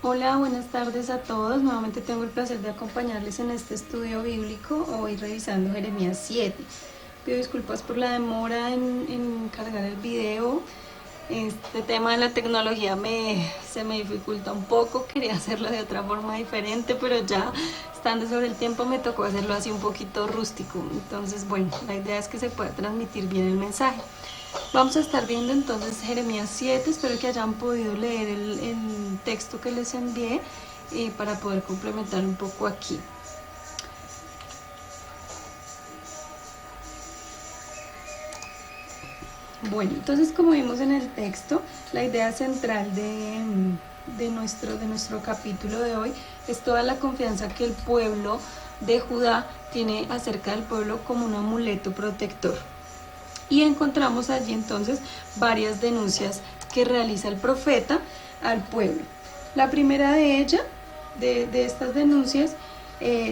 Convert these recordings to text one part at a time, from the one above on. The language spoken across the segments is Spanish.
Hola, buenas tardes a todos. Nuevamente tengo el placer de acompañarles en este estudio bíblico, hoy revisando Jeremías 7. Pido disculpas por la demora en cargar el video. Este tema de la tecnología se me dificulta un poco, quería hacerlo de otra forma diferente, pero ya estando sobre el tiempo me tocó hacerlo así un poquito rústico. Entonces, bueno, la idea es que se pueda transmitir bien el mensaje. Vamos a estar viendo entonces Jeremías 7, espero que hayan podido leer el texto que les envié para poder complementar un poco aquí. Bueno, entonces como vimos en el texto, la idea central de nuestro capítulo de hoy es toda la confianza que el pueblo de Judá tiene acerca del pueblo como un amuleto protector. Y encontramos allí entonces varias denuncias que realiza el profeta al pueblo. La primera de ellas, de estas denuncias,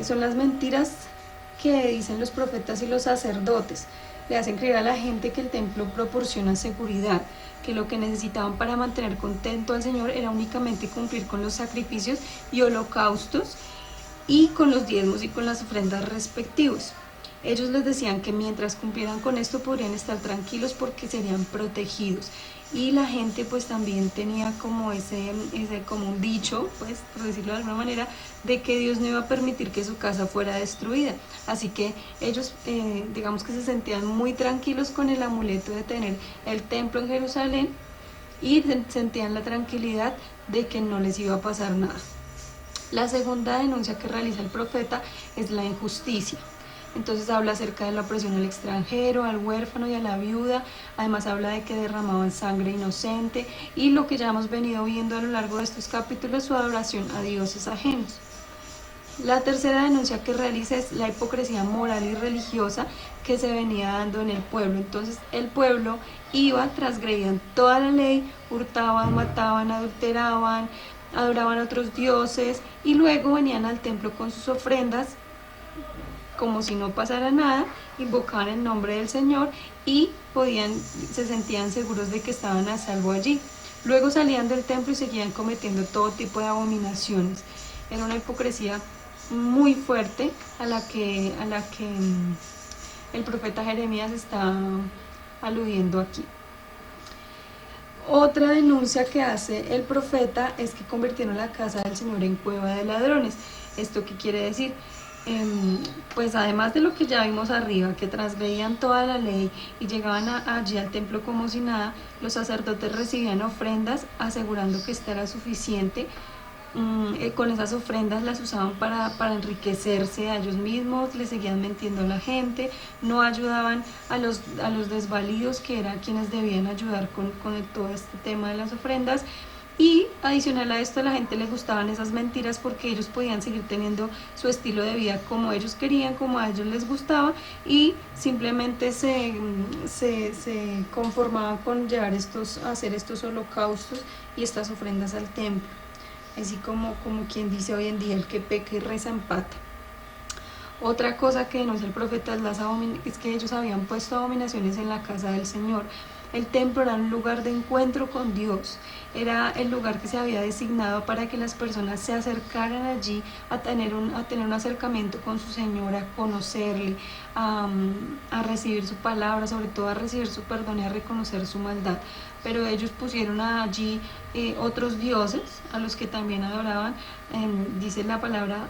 son las mentiras que dicen los profetas y los sacerdotes. Le hacen creer a la gente que el templo proporciona seguridad, que lo que necesitaban para mantener contento al Señor era únicamente cumplir con los sacrificios y holocaustos y con los diezmos y con las ofrendas respectivos. Ellos les decían que mientras cumplieran con esto podrían estar tranquilos porque serían protegidos. Y la gente pues también tenía como como un dicho, pues por decirlo de alguna manera, de que Dios no iba a permitir que su casa fuera destruida. Así que ellos digamos que se sentían muy tranquilos con el amuleto de tener el templo en Jerusalén y sentían la tranquilidad de que no les iba a pasar nada. La segunda denuncia que realiza el profeta es la injusticia. Entonces habla acerca de la opresión al extranjero, al huérfano y a la viuda. Además habla de que derramaban sangre inocente y lo que ya hemos venido viendo a lo largo de estos capítulos, su adoración a dioses ajenos. La tercera denuncia que realiza es la hipocresía moral y religiosa que se venía dando en el pueblo. Entonces el pueblo iba, transgredían toda la ley, hurtaban, mataban, adulteraban, adoraban a otros dioses y luego venían al templo con sus ofrendas como si no pasara nada, invocaban el nombre del Señor y se sentían seguros de que estaban a salvo allí. Luego salían del templo y seguían cometiendo todo tipo de abominaciones. Era una hipocresía muy fuerte a la que el profeta Jeremías está aludiendo aquí. Otra denuncia que hace el profeta es que convirtieron la casa del Señor en cueva de ladrones. ¿Esto qué quiere decir? Pues además de lo que ya vimos arriba, que transgredían toda la ley y llegaban allí al templo como si nada, los sacerdotes recibían ofrendas asegurando que esta era suficiente. Con esas ofrendas las usaban para enriquecerse a ellos mismos, le seguían mintiendo a la gente, no ayudaban a los desvalidos, que eran quienes debían ayudar con todo este tema de las ofrendas. Y adicional a esto, a la gente le gustaban esas mentiras porque ellos podían seguir teniendo su estilo de vida como ellos querían, como a ellos les gustaba, y simplemente se conformaban con hacer estos holocaustos y estas ofrendas al templo. Así como quien dice hoy en día, el que peca y reza empata. Otra cosa que denuncia el profeta es que ellos habían puesto abominaciones en la casa del Señor. El templo era un lugar de encuentro con Dios, era el lugar que se había designado para que las personas se acercaran allí a tener un acercamiento con su Señor, a conocerle, a recibir su palabra, sobre todo a recibir su perdón y a reconocer su maldad. Pero ellos pusieron allí otros dioses a los que también adoraban. Dice la palabra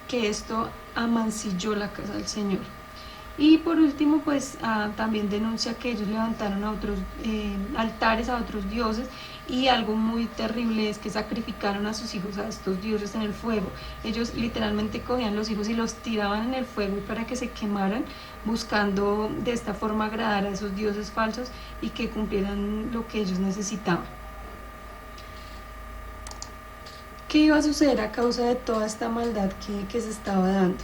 que esto amancilló la casa del Señor. Y por último, pues también denuncia que ellos levantaron a otros altares a otros dioses, y algo muy terrible es que sacrificaron a sus hijos a estos dioses en el fuego. Ellos literalmente cogían los hijos y los tiraban en el fuego para que se quemaran, buscando de esta forma agradar a esos dioses falsos y que cumplieran lo que ellos necesitaban. ¿Qué iba a suceder a causa de toda esta maldad que se estaba dando?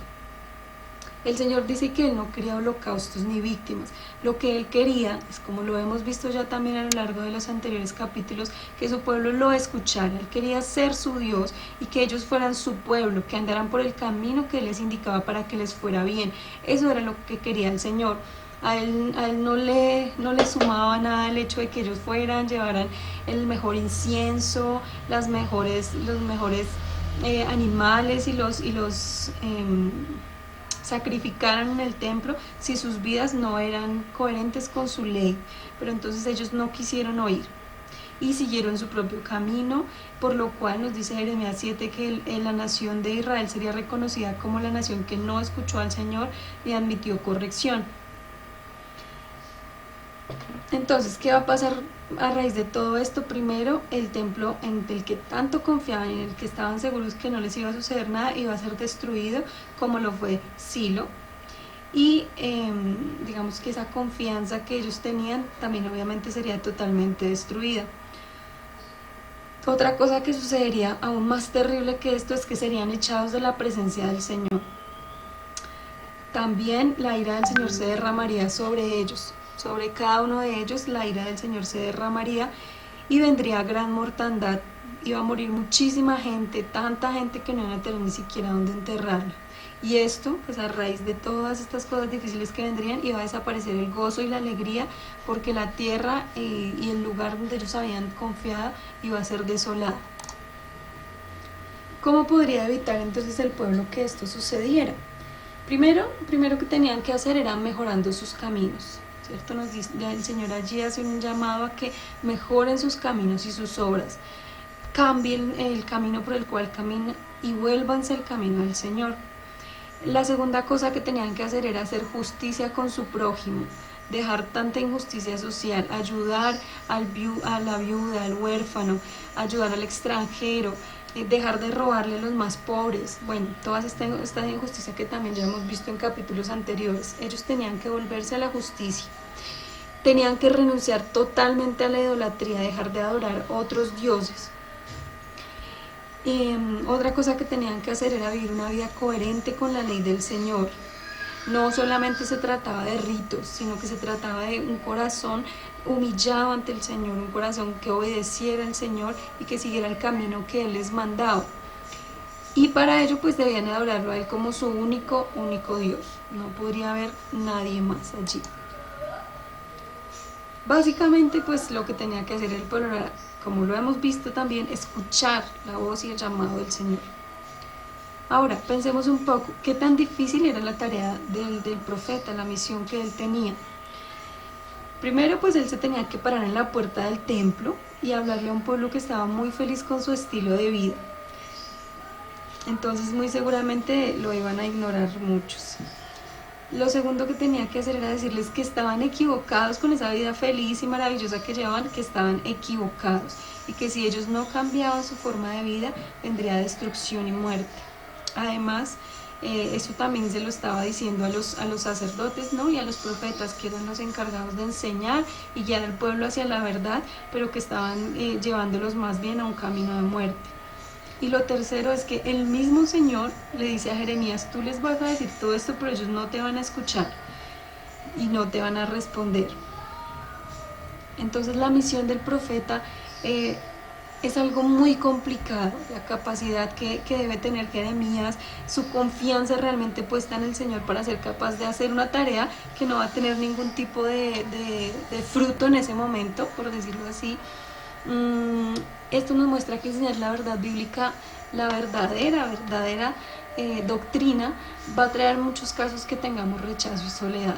El Señor dice que Él no quería holocaustos ni víctimas. Lo que Él quería, es como lo hemos visto ya también a lo largo de los anteriores capítulos, que su pueblo lo escuchara. Él quería ser su Dios y que ellos fueran su pueblo, que andaran por el camino que Él les indicaba para que les fuera bien. Eso era lo que quería el Señor. A él no le sumaba nada el hecho de que ellos llevaran el mejor incienso, los mejores animales y los sacrificaran en el templo si sus vidas no eran coherentes con su ley. Pero entonces ellos no quisieron oír y siguieron su propio camino, por lo cual nos dice Jeremías 7 que la nación de Israel sería reconocida como la nación que no escuchó al Señor ni admitió corrección. Entonces, ¿qué va a pasar a raíz de todo esto? Primero, el templo en el que tanto confiaban y en el que estaban seguros que no les iba a suceder nada iba a ser destruido, como lo fue Silo. Y digamos que esa confianza que ellos tenían también obviamente sería totalmente destruida. Otra cosa que sucedería aún más terrible que esto es que serían echados de la presencia del Señor. También la ira del Señor se derramaría sobre ellos. Sobre cada uno de ellos la ira del Señor se derramaría y vendría gran mortandad. Iba a morir muchísima gente, tanta gente que no iban a tener ni siquiera dónde enterrarla. Y esto, pues a raíz de todas estas cosas difíciles que vendrían, iba a desaparecer el gozo y la alegría, porque la tierra y el lugar donde ellos habían confiado iba a ser desolado. ¿Cómo podría evitar entonces el pueblo que esto sucediera? Primero que tenían que hacer era mejorando sus caminos, ¿cierto? Nos dice, el Señor allí hace un llamado a que mejoren sus caminos y sus obras, cambien el camino por el cual caminan y vuélvanse al camino del Señor. La segunda cosa que tenían que hacer era hacer justicia con su prójimo, dejar tanta injusticia social, ayudar a la viuda, al huérfano, ayudar al extranjero, dejar de robarle a los más pobres. Bueno, toda esta injusticia que también ya hemos visto en capítulos anteriores. Ellos tenían que volverse a la justicia, tenían que renunciar totalmente a la idolatría, dejar de adorar otros dioses. Otra cosa que tenían que hacer era vivir una vida coherente con la ley del Señor. No solamente se trataba de ritos, sino que se trataba de un corazón humillado ante el Señor, un corazón que obedeciera al Señor y que siguiera el camino que Él les mandaba. Y para ello pues debían adorarlo a Él como su único Dios. No podría haber nadie más allí. Básicamente pues lo que tenía que hacer el pueblo era, como lo hemos visto también, escuchar la voz y el llamado del Señor. Ahora, pensemos un poco, ¿qué tan difícil era la tarea del profeta, la misión que él tenía? Primero, pues él se tenía que parar en la puerta del templo y hablarle a un pueblo que estaba muy feliz con su estilo de vida. Entonces, muy seguramente lo iban a ignorar muchos. Lo segundo que tenía que hacer era decirles que estaban equivocados con esa vida feliz y maravillosa que llevaban, que estaban equivocados y que si ellos no cambiaban su forma de vida, vendría destrucción y muerte. Además, eso también se lo estaba diciendo a los sacerdotes, ¿no? Y a los profetas, que eran los encargados de enseñar y guiar al pueblo hacia la verdad, pero que estaban llevándolos más bien a un camino de muerte. Y lo tercero es que el mismo Señor le dice a Jeremías, tú les vas a decir todo esto, pero ellos no te van a escuchar y no te van a responder. Entonces la misión del profeta es algo muy complicado, la capacidad que debe tener Jeremías, su confianza realmente puesta en el Señor para ser capaz de hacer una tarea que no va a tener ningún tipo de fruto en ese momento, por decirlo así. Esto nos muestra que enseñar la verdad bíblica, la verdadera doctrina, va a traer muchos casos que tengamos rechazo y soledad.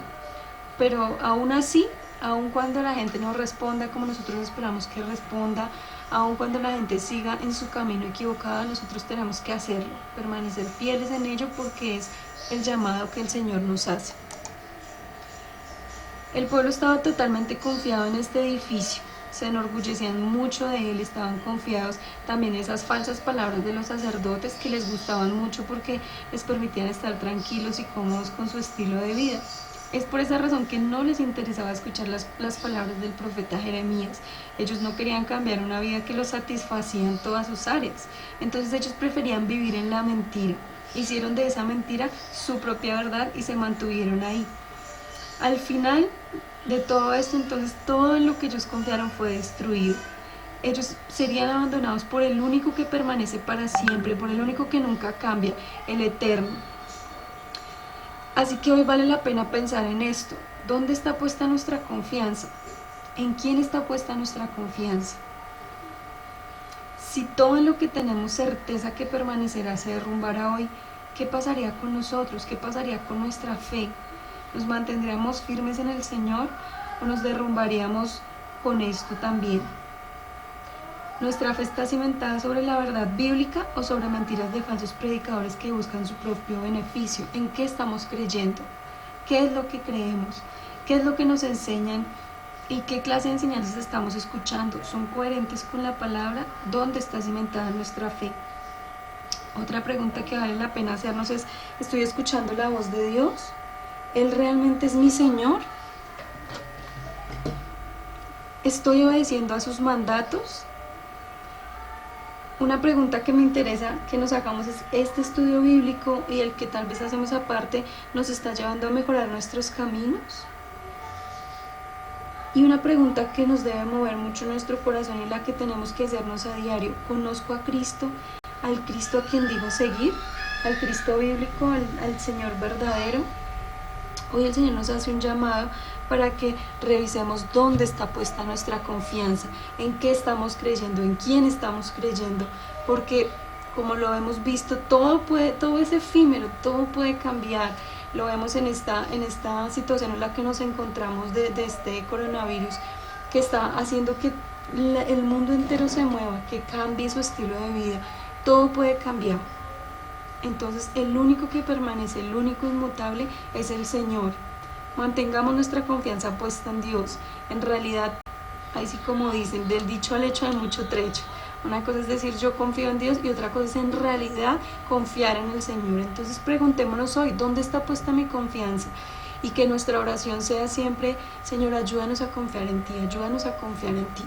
Pero aún así, aun cuando la gente no responda como nosotros esperamos que responda, aun cuando la gente siga en su camino equivocado, nosotros tenemos que hacerlo, permanecer fieles en ello, porque es el llamado que el Señor nos hace. El pueblo estaba totalmente confiado en este edificio, se enorgullecían mucho de él, estaban confiados también en esas falsas palabras de los sacerdotes que les gustaban mucho porque les permitían estar tranquilos y cómodos con su estilo de vida. Es por esa razón que no les interesaba escuchar las palabras del profeta Jeremías. Ellos no querían cambiar una vida que los satisfacía en todas sus áreas. Entonces ellos preferían vivir en la mentira. Hicieron de esa mentira su propia verdad y se mantuvieron ahí. Al final de todo esto, entonces, todo en lo que ellos confiaron fue destruido. Ellos serían abandonados por el único que permanece para siempre, por el único que nunca cambia, el Eterno. Así que hoy vale la pena pensar en esto. ¿Dónde está puesta nuestra confianza? ¿En quién está puesta nuestra confianza? Si todo en lo que tenemos certeza que permanecerá se derrumbara hoy, ¿qué pasaría con nosotros? ¿Qué pasaría con nuestra fe? ¿Nos mantendríamos firmes en el Señor o nos derrumbaríamos con esto también? ¿Nuestra fe está cimentada sobre la verdad bíblica o sobre mentiras de falsos predicadores que buscan su propio beneficio? ¿En qué estamos creyendo? ¿Qué es lo que creemos? ¿Qué es lo que nos enseñan? ¿Y qué clase de enseñanzas estamos escuchando? ¿Son coherentes con la palabra? ¿Dónde está cimentada nuestra fe? Otra pregunta que vale la pena hacernos es, ¿estoy escuchando la voz de Dios? ¿Él realmente es mi Señor? ¿Estoy obedeciendo a sus mandatos? Una pregunta que me interesa que nos hagamos es, ¿este estudio bíblico y el que tal vez hacemos aparte nos está llevando a mejorar nuestros caminos? Y una pregunta que nos debe mover mucho nuestro corazón y la que tenemos que hacernos a diario, ¿conozco a Cristo? ¿Al Cristo a quien digo seguir? ¿Al Cristo bíblico? ¿Al Señor verdadero? Hoy el Señor nos hace un llamado para que revisemos dónde está puesta nuestra confianza, en qué estamos creyendo, en quién estamos creyendo, porque como lo hemos visto, todo es efímero, todo puede cambiar. Lo vemos en esta situación en la que nos encontramos de este coronavirus, que está haciendo que el mundo entero se mueva, que cambie su estilo de vida. Todo puede cambiar. Entonces el único que permanece, el único inmutable es el Señor. Mantengamos nuestra confianza puesta en Dios. En realidad, así como dicen, del dicho al hecho hay mucho trecho. Una cosa es decir yo confío en Dios y otra cosa es en realidad confiar en el Señor. Entonces preguntémonos hoy, ¿dónde está puesta mi confianza? Y que nuestra oración sea siempre, Señor, ayúdanos a confiar en ti, ayúdanos a confiar en ti.